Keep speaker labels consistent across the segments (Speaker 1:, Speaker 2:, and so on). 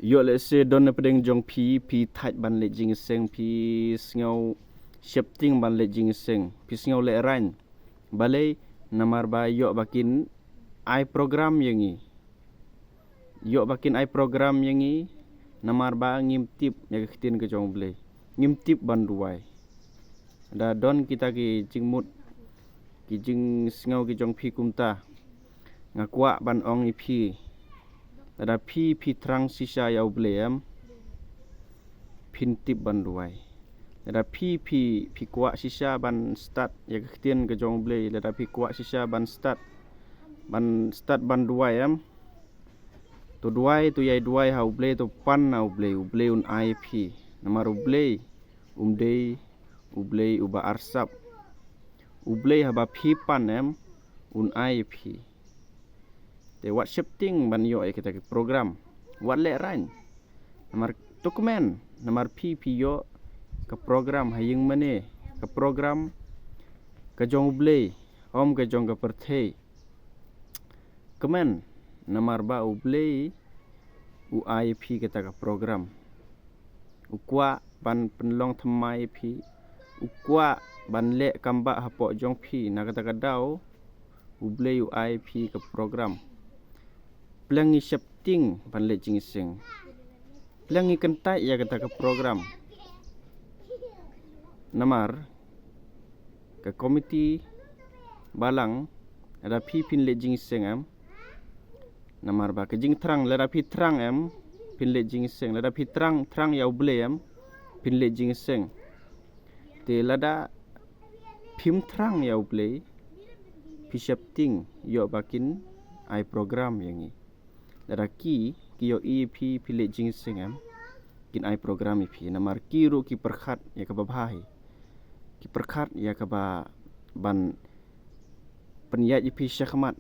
Speaker 1: Yo le se don na pedeng jong pi tight ban le jing seng pi sngau shifting ban le jing seng pi sngau le ran balai namar ba yo bakin ai program yangi yo bakin ai program yangi namar ba ngim tip ya khtin ke jong ble ngim tip ban duai da don kita ki jingmut ki jing sngau ki jong pi kumta ngakwa ban ong i pi ada pi trang sisa yau bleam pintip ban duai ada pi kwa sisa ban start ya ketien ke jong ble ada pi kwa sisa ban start ban duai to duai to yai duai hau ble to pan au ble un ip namar ble umdei uble uba arsap uble haba pi pan un ip te wat shifting ban yo kita ke program wat le ran namar dokumen namar pi yo ke program haying mane ke program ke jong ble om ke jong ke perthei kemen namar ba uble u ip kita ke program ukwa ban penlong thmai pi ukwa ban le kamba hapo jong pi na kata kadau uble u ip ke program pelangi shifting ban le jing sing pelangi kentai ya kata ke program namar ke komiti balang ada pi pin le jing sing namar ba ke jing trang le pi trang pin le jing sing le pi trang yau ble pin le jing sing te lada pim trang yau ble pi shifting yo bakin ai program yangi ada ki yo ep pile jing singam kin ai program ip namar ki ru ki perkhat ya ka babhai ki perkhat ya ka ba ban penyat ip syakmat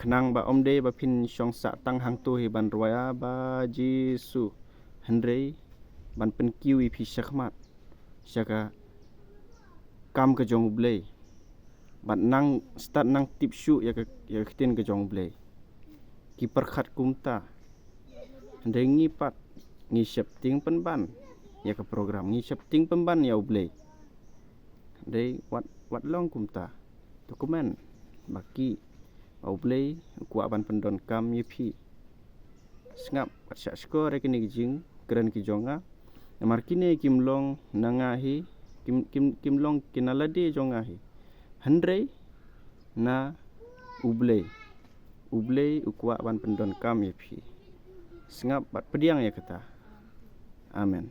Speaker 1: khnang ba omde ba pin syong sa tang hang tu hi ban roya ba jisu hendrei ban pen kiu ip syakmat syaka kam ke jong ble ban nang start nang tip shu ya khtin ke jong ble ki perkhat kumta ndengi pat ngi shifting penban ya ke program ngi shifting penban ya ble dei wat long kumta dokumen baki au ble kwa ban pendon kam yipi sngap pat sya skor kini jing keren ki jonga namar kini kimlong nangahi kimlong kinalade jongahi hendrei na uble ukwa ban pendon kam yipi sngap bat pediang ya kata amen.